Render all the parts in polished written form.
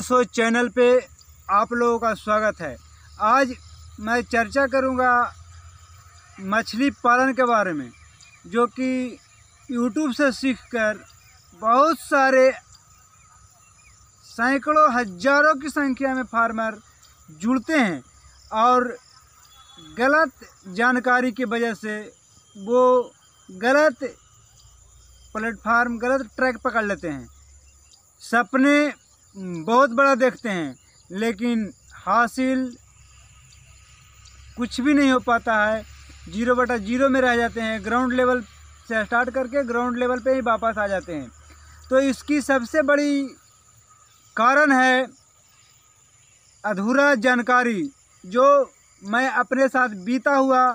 दोस्तों, चैनल पे आप लोगों का स्वागत है। आज मैं चर्चा करूंगा मछली पालन के बारे में, जो कि यूट्यूब से सीखकर बहुत सारे सैकड़ों हजारों की संख्या में फार्मर जुड़ते हैं और गलत जानकारी की वजह से वो गलत प्लेटफार्म, गलत ट्रैक पकड़ लेते हैं। सपने बहुत बड़ा देखते हैं, लेकिन हासिल कुछ भी नहीं हो पाता है। 0/0 में रह जाते हैं। ग्राउंड लेवल से स्टार्ट करके ग्राउंड लेवल पे ही वापस आ जाते हैं। तो इसकी सबसे बड़ी कारण है अधूरा जानकारी। जो मैं अपने साथ बीता हुआ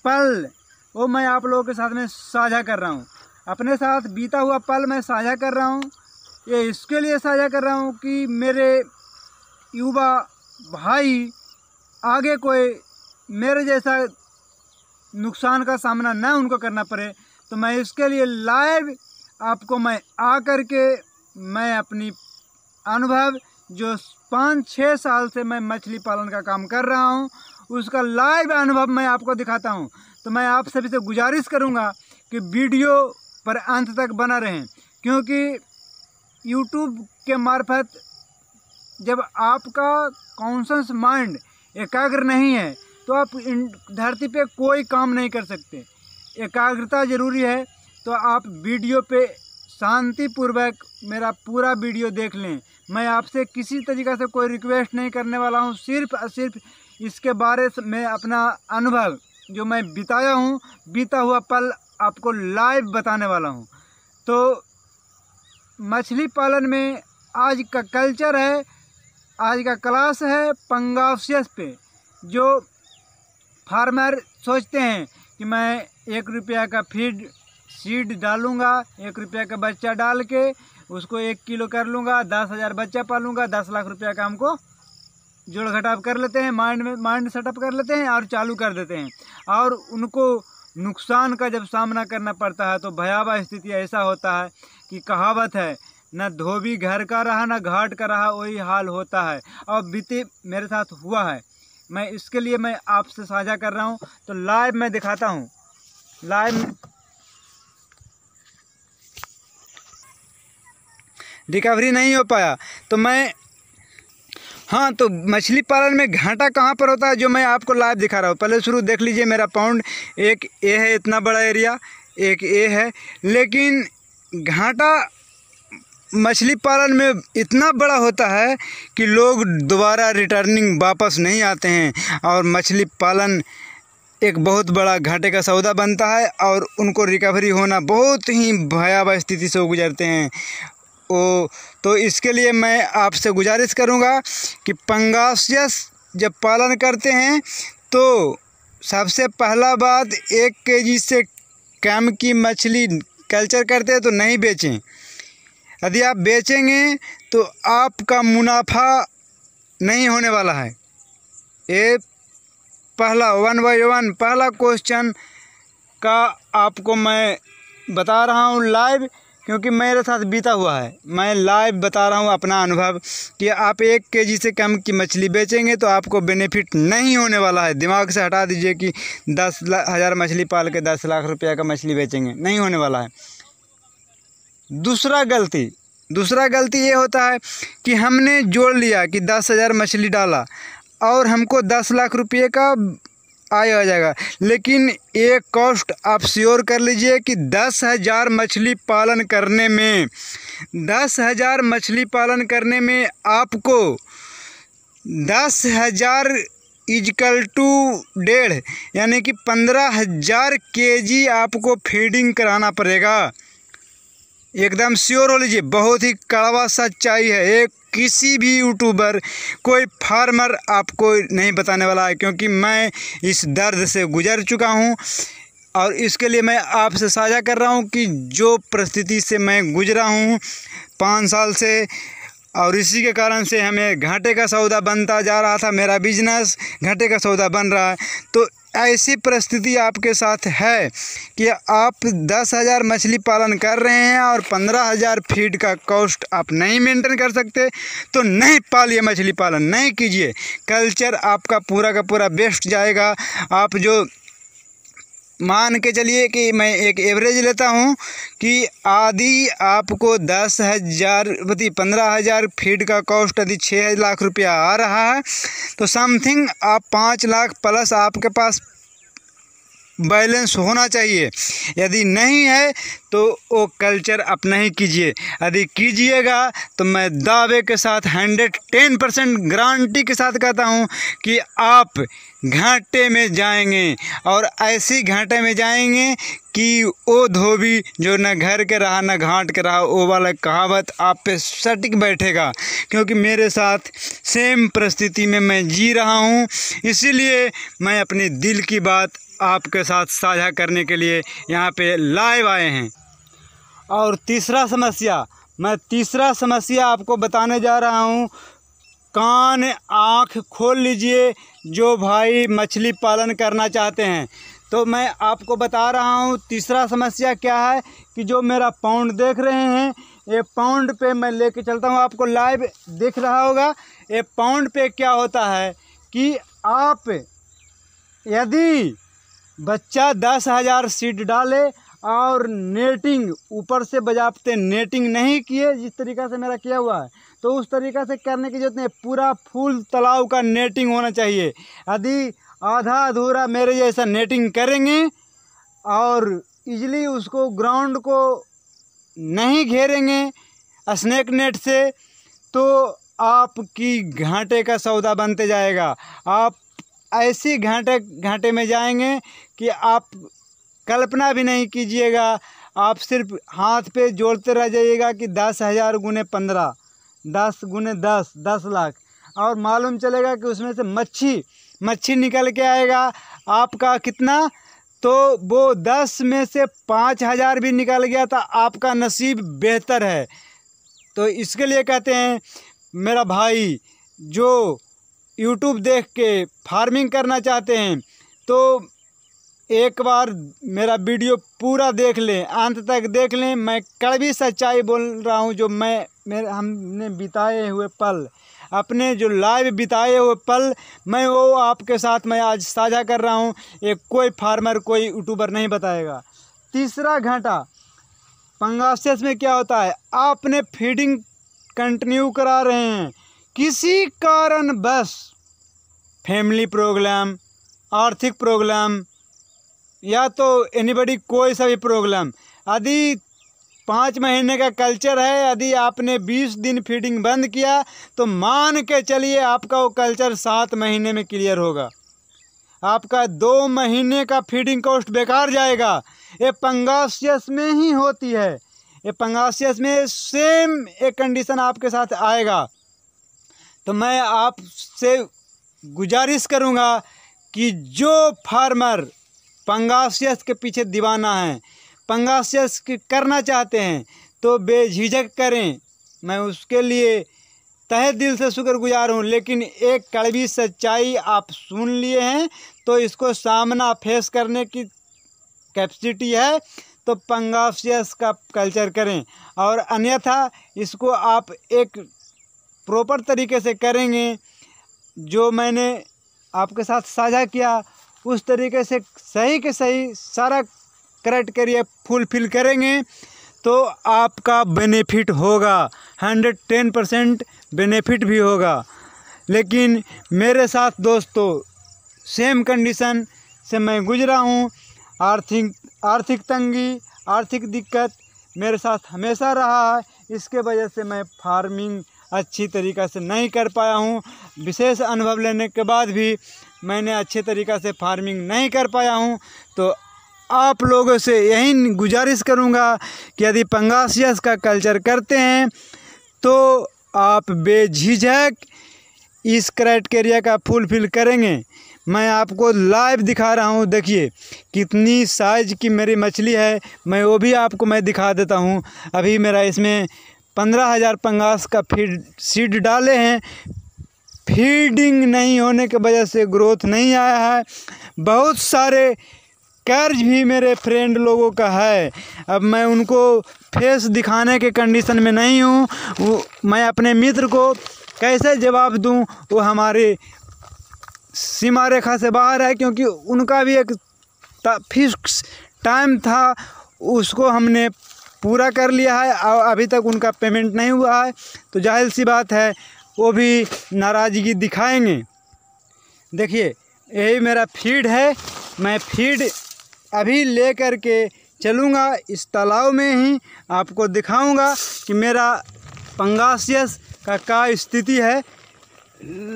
पल वो मैं आप लोगों के साथ में साझा कर रहा हूँ। अपने साथ बीता हुआ पल मैं साझा कर रहा हूँ। ये इसके लिए साझा कर रहा हूँ कि मेरे युवा भाई आगे कोई मेरे जैसा नुकसान का सामना न उनको करना पड़े। तो मैं इसके लिए लाइव आपको मैं आकर के मैं अपनी अनुभव जो 5-6 साल से मैं मछली पालन का काम कर रहा हूँ, उसका लाइव अनुभव मैं आपको दिखाता हूँ। तो मैं आप सभी से गुजारिश करूँगा कि वीडियो पर अंत तक बना रहें, क्योंकि यूट्यूब के मार्फत जब आपका कॉन्शस माइंड एकाग्र नहीं है तो आप इन धरती पे कोई काम नहीं कर सकते। एकाग्रता ज़रूरी है। तो आप वीडियो पे शांतिपूर्वक मेरा पूरा वीडियो देख लें। मैं आपसे किसी तरीक़े से कोई रिक्वेस्ट नहीं करने वाला हूँ। सिर्फ और सिर्फ इसके बारे में अपना अनुभव जो मैं बिताया हूँ, बीता हुआ पल आपको लाइव बताने वाला हूँ। तो मछली पालन में आज का कल्चर है, आज का क्लास है पंगासियस पे। जो फार्मर सोचते हैं कि मैं 1 रुपया का फीड सीड डालूँगा, 1 रुपया का बच्चा डाल के उसको 1 किलो कर लूँगा, 10,000 बच्चा पालूँगा, 10 लाख रुपया का हमको जोड़ घटाव कर लेते हैं, माइंड सेटअप कर लेते हैं और चालू कर देते हैं। और उनको नुकसान का जब सामना करना पड़ता है तो भयावह स्थिति ऐसा होता है कि कहावत है, न धोबी घर का रहा न घाट का रहा, वही हाल होता है। और बीते मेरे साथ हुआ है। मैं इसके लिए मैं आपसे साझा कर रहा हूँ। तो लाइव मैं दिखाता हूँ। लाइव रिकवरी नहीं हो पाया तो मैं तो मछली पालन में घाटा कहाँ पर होता है, जो मैं आपको लाइव दिखा रहा हूँ। पहले शुरू देख लीजिए। मेरा पॉन्ड एक ए है, इतना बड़ा एरिया एक ए है, लेकिन घाटा मछली पालन में इतना बड़ा होता है कि लोग दोबारा रिटर्निंग वापस नहीं आते हैं और मछली पालन एक बहुत बड़ा घाटे का सौदा बनता है और उनको रिकवरी होना बहुत ही भयावह स्थिति से गुजरते हैं। तो इसके लिए मैं आपसे गुजारिश करूंगा कि पंगासियस जब पालन करते हैं तो सबसे पहला बात 1 केजी से कम की मछली कल्चर करते हैं तो नहीं बेचें। यदि आप बेचेंगे तो आपका मुनाफा नहीं होने वाला है। ये पहला 1 by 1 पहला क्वेश्चन का आपको मैं बता रहा हूँ लाइव, क्योंकि मेरे साथ बीता हुआ है। मैं लाइव बता रहा हूँ अपना अनुभव कि आप 1 केजी से कम की मछली बेचेंगे तो आपको बेनिफिट नहीं होने वाला है। दिमाग से हटा दीजिए कि 10,000 मछली पाल के 10 लाख रुपया का मछली बेचेंगे, नहीं होने वाला है। दूसरा गलती ये होता है कि हमने जोड़ लिया कि 10,000 मछली डाला और हमको 10 लाख रुपये का आय आ जाएगा, लेकिन एक कॉस्ट आप श्योर कर लीजिए कि 10,000 मछली पालन करने में 10,000 मछली पालन करने में आपको 10,000 इजकल टू 1.5 यानी कि 15,000 केजी आपको फीडिंग कराना पड़ेगा। एकदम श्योर हो लीजिए। बहुत ही कड़वा सच्चाई है। एक किसी भी यूट्यूबर, कोई फार्मर आपको नहीं बताने वाला है, क्योंकि मैं इस दर्द से गुजर चुका हूं और इसके लिए मैं आपसे साझा कर रहा हूं कि जो परिस्थिति से मैं गुजरा हूं 5 साल से, और इसी के कारण से हमें घाटे का सौदा बनता जा रहा था। मेरा बिजनेस घाटे का सौदा बन रहा है। तो ऐसी परिस्थिति आपके साथ है कि आप 10,000 मछली पालन कर रहे हैं और 15,000 फीड का कॉस्ट आप नहीं मेंटेन कर सकते, तो नहीं पालिए मछली पालन, नहीं कीजिए। कल्चर आपका पूरा का पूरा वेस्ट जाएगा। आप जो मान के चलिए कि मैं एक एवरेज लेता हूँ कि आदि आपको 10,000 15,000 फीड का कॉस्ट यदि 6 लाख रुपया आ रहा है, तो समथिंग आप 5 लाख प्लस आपके पास बैलेंस होना चाहिए। यदि नहीं है तो वो कल्चर आप नहीं कीजिए। यदि कीजिएगा तो मैं दावे के साथ 110% गारंटी के साथ कहता हूँ कि आप घाटे में जाएंगे, और ऐसी घाटे में जाएंगे कि वो धोबी जो न घर के रहा न घाट के रहा, वो वाला कहावत आप पे सटीक बैठेगा। क्योंकि मेरे साथ सेम परिस्थिति में मैं जी रहा हूँ, इसीलिए मैं अपने दिल की बात आपके साथ साझा करने के लिए यहाँ पे लाइव आए हैं। और तीसरा समस्या आपको बताने जा रहा हूँ। कान आँख खोल लीजिए जो भाई मछली पालन करना चाहते हैं। तो मैं आपको बता रहा हूँ तीसरा समस्या क्या है कि जो मेरा पॉन्ड देख रहे हैं, ये पॉन्ड पे मैं लेके चलता हूँ, आपको लाइव दिख रहा होगा। ये पॉन्ड पे क्या होता है कि आप यदि बच्चा 10,000 सीड डाले और नेटिंग ऊपर से बजाते नेटिंग नहीं किए, जिस तरीक़ा से मेरा किया हुआ है, तो उस तरीक़ा से करने की जरूरत नहीं। पूरा फुल तालाब का नेटिंग होना चाहिए। यदि आधा अधूरा मेरे जैसा नेटिंग करेंगे और इजली उसको ग्राउंड को नहीं घेरेंगे स्नेक नेट से, तो आपकी घाटे का सौदा बनते जाएगा। आप ऐसी घाटे में जाएंगे कि आप कल्पना भी नहीं कीजिएगा। आप सिर्फ हाथ पे जोड़ते रह जाइएगा कि 10,000 गुने 15, 10 गुने 10, 10 लाख, और मालूम चलेगा कि उसमें से मच्छी निकल के आएगा आपका कितना, तो वो 10 में से 5,000 भी निकल गया तो आपका नसीब बेहतर है। तो इसके लिए कहते हैं मेरा भाई जो यूट्यूब देख के फार्मिंग करना चाहते हैं, तो एक बार मेरा वीडियो पूरा देख लें, अंत तक देख लें। मैं कड़वी सच्चाई बोल रहा हूँ। जो हमने बिताए हुए पल, अपने जो लाइव बिताए हुए पल, मैं वो आपके साथ मैं आज साझा कर रहा हूँ। एक कोई फार्मर कोई यूट्यूबर नहीं बताएगा। तीसरा घाटा पंगासियस में क्या होता है, आपने फीडिंग कंटिन्यू करा रहे हैं, किसी कारण बस फैमिली प्रॉब्लम, आर्थिक प्रॉब्लम, या तो एनीबडी कोई सा भी प्रॉब्लम, यदि 5 महीने का कल्चर है, यदि आपने 20 दिन फीडिंग बंद किया तो मान के चलिए आपका वो कल्चर 7 महीने में क्लियर होगा। आपका 2 महीने का फीडिंग कॉस्ट बेकार जाएगा। ये पंगासियस में ही होती है। ये पंगासियस में सेम एक कंडीशन आपके साथ आएगा। तो मैं आपसे गुजारिश करूंगा कि जो फार्मर पंगासियस के पीछे दीवाना है, पंगासियस करना चाहते हैं, तो बेझिझक करें। मैं उसके लिए तहे दिल से शुक्रगुजार हूँ। लेकिन एक कड़वी सच्चाई आप सुन लिए हैं, तो इसको सामना फेस करने की कैपेसिटी है तो पंगासियस का कल्चर करें, और अन्यथा इसको आप एक प्रॉपर तरीके से करेंगे जो मैंने आपके साथ साझा किया, उस तरीके से सही के सही सारा क्राइटेरिया फुलफिल करेंगे तो आपका बेनिफिट होगा, 110% बेनिफिट भी होगा। लेकिन मेरे साथ दोस्तों सेम कंडीशन से मैं गुजरा हूँ। आर्थिक तंगी, आर्थिक दिक्कत मेरे साथ हमेशा रहा है। इसके वजह से मैं फार्मिंग अच्छी तरीक़ा से नहीं कर पाया हूँ। विशेष अनुभव लेने के बाद भी मैंने अच्छे तरीक़ा से फार्मिंग नहीं कर पाया हूँ। तो आप लोगों से यही गुजारिश करूँगा कि यदि पंगासियस का कल्चर करते हैं तो आप बेझिझक इस क्राइटेरिया का फुलफिल करेंगे। मैं आपको लाइव दिखा रहा हूँ, देखिए कितनी साइज की मेरी मछली है, मैं वो भी आपको मैं दिखा देता हूँ। अभी मेरा इसमें 15,000 पंगास का सीड डाले हैं। फीडिंग नहीं होने की वजह से ग्रोथ नहीं आया है। बहुत सारे कर्ज भी मेरे फ्रेंड लोगों का है। अब मैं उनको फेस दिखाने के कंडीशन में नहीं हूँ। मैं अपने मित्र को कैसे जवाब दूँ, वो हमारे सीमा रेखा से बाहर है, क्योंकि उनका भी एक फिक्स टाइम था, उसको हमने पूरा कर लिया है और अभी तक उनका पेमेंट नहीं हुआ है। तो जाहिर सी बात है वो भी नाराज़गी दिखाएंगे। देखिए यही मेरा फीड है। मैं फीड अभी ले कर के चलूँगा इस तालाब में ही, आपको दिखाऊंगा कि मेरा पंगासियस का क्या स्थिति है।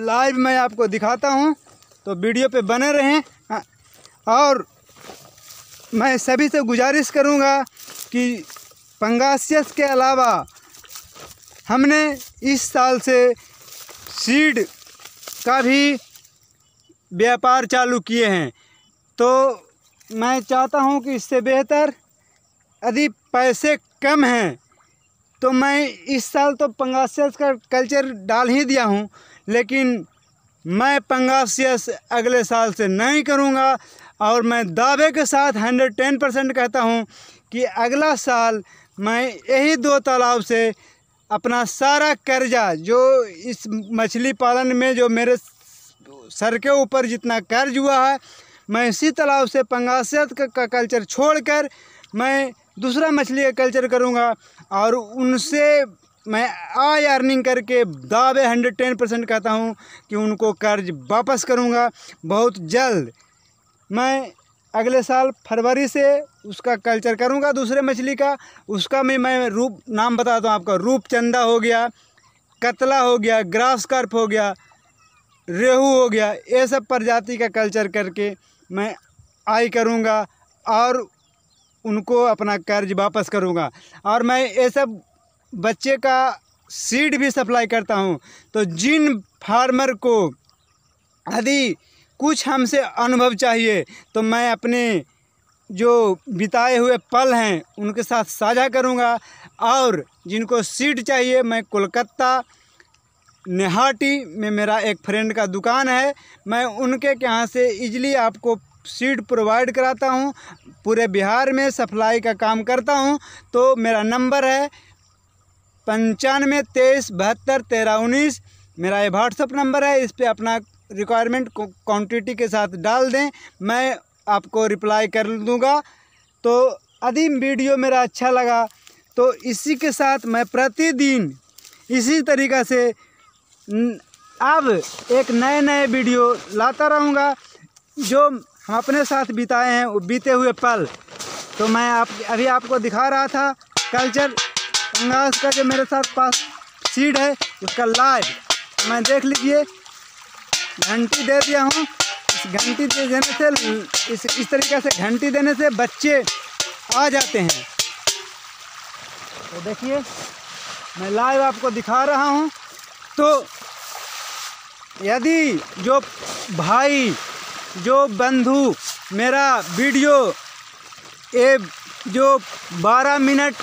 लाइव मैं आपको दिखाता हूं, तो वीडियो पे बने रहें। और मैं सभी से गुजारिश करूंगा कि पंगासियस के अलावा हमने इस साल से सीड का भी व्यापार चालू किए हैं। तो मैं चाहता हूं कि इससे बेहतर, यदि पैसे कम हैं तो मैं इस साल तो पंगासियस का कल्चर डाल ही दिया हूं, लेकिन मैं पंगासियस अगले साल से नहीं करूंगा। और मैं दावे के साथ 110% कहता हूं कि अगला साल मैं यही 2 तालाब से अपना सारा कर्जा, जो इस मछली पालन में जो मेरे सर के ऊपर जितना कर्ज हुआ है, मैं इसी तालाब से पंगासियस का कल्चर छोड़कर मैं दूसरा मछली का कल्चर करूँगा और उनसे मैं आय अर्निंग करके दावे 110% कहता हूँ कि उनको कर्ज वापस करूँगा बहुत जल्द। मैं अगले साल फरवरी से उसका कल्चर करूँगा दूसरे मछली का। उसका मैं रूप नाम बताता हूँ आपका। रूपचंदा हो गया, कतला हो गया, ग्रास कार्प हो गया, रेहू हो गया, ये सब प्रजाति का कल्चर करके मैं आय करूँगा और उनको अपना कर्ज वापस करूँगा। और मैं ये सब बच्चे का सीड भी सप्लाई करता हूँ। तो जिन फार्मर को यदि कुछ हमसे अनुभव चाहिए तो मैं अपने जो बिताए हुए पल हैं उनके साथ साझा करूँगा। और जिनको सीड चाहिए, मैं कोलकाता नेहाटी में मेरा एक फ्रेंड का दुकान है, मैं उनके यहाँ से इजीली आपको सीड प्रोवाइड कराता हूँ। पूरे बिहार में सप्लाई का काम करता हूँ। तो मेरा नंबर है 95 23 72 13 19। मेरा ये व्हाट्सअप नंबर है। इस पे अपना रिक्वायरमेंट क्वांटिटी के साथ डाल दें, मैं आपको रिप्लाई कर दूँगा। तो यदि वीडियो मेरा अच्छा लगा तो इसी के साथ मैं प्रतिदिन इसी तरीक़ा से अब एक नए वीडियो लाता रहूँगा, जो हम अपने साथ बिताए हैं वो बीते हुए पल। तो मैं अभी आपको दिखा रहा था कल्चर पंगास का, जो मेरे साथ पास सीड है उसका लाइव मैं देख लीजिए। घंटी दे दिया हूँ। इस घंटी देने से इस तरीक़े से घंटी देने से बच्चे आ जाते हैं। तो देखिए मैं लाइव आपको दिखा रहा हूँ। तो यदि जो भाई, जो बंधु मेरा वीडियो ये जो 12 मिनट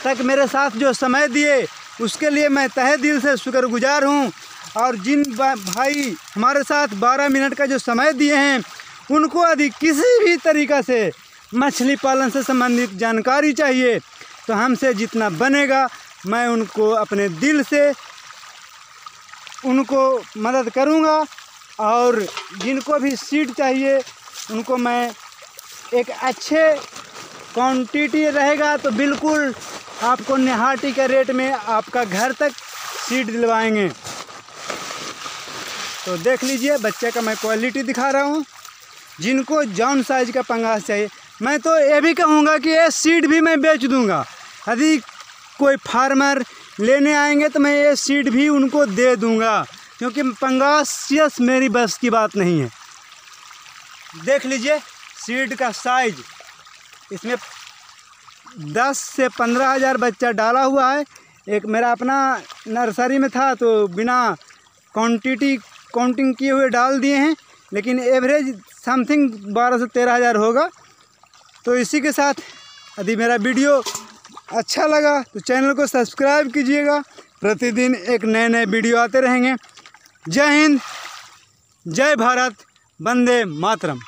तक मेरे साथ जो समय दिए, उसके लिए मैं तहे दिल से शुक्रगुजार हूँ। और जिन भाई हमारे साथ 12 मिनट का जो समय दिए हैं, उनको यदि किसी भी तरीक़ा से मछली पालन से संबंधित जानकारी चाहिए तो हमसे जितना बनेगा मैं उनको अपने दिल से उनको मदद करूँगा। और जिनको भी सीड चाहिए उनको मैं एक अच्छे क्वांटिटी रहेगा तो बिल्कुल आपको नेहाटी के रेट में आपका घर तक सीड दिलवाएंगे। तो देख लीजिए बच्चे का मैं क्वालिटी दिखा रहा हूँ। जिनको जौन साइज का पंगास चाहिए, मैं तो ये भी कहूँगा कि ये सीड भी मैं बेच दूँगा। यदि कोई फार्मर लेने आएंगे तो मैं ये सीड भी उनको दे दूँगा, क्योंकि पंगासियस मेरी बस की बात नहीं है। देख लीजिए सीड का साइज, इसमें 10 से 15 हज़ार बच्चा डाला हुआ है। एक मेरा अपना नर्सरी में था तो बिना काउंटिंग किए हुए डाल दिए हैं, लेकिन एवरेज समथिंग 12 से 13 हज़ार होगा। तो इसी के साथ यदि मेरा वीडियो अच्छा लगा तो चैनल को सब्सक्राइब कीजिएगा। प्रतिदिन एक नए वीडियो आते रहेंगे। जय हिंद, जय भारत, वंदे मातरम।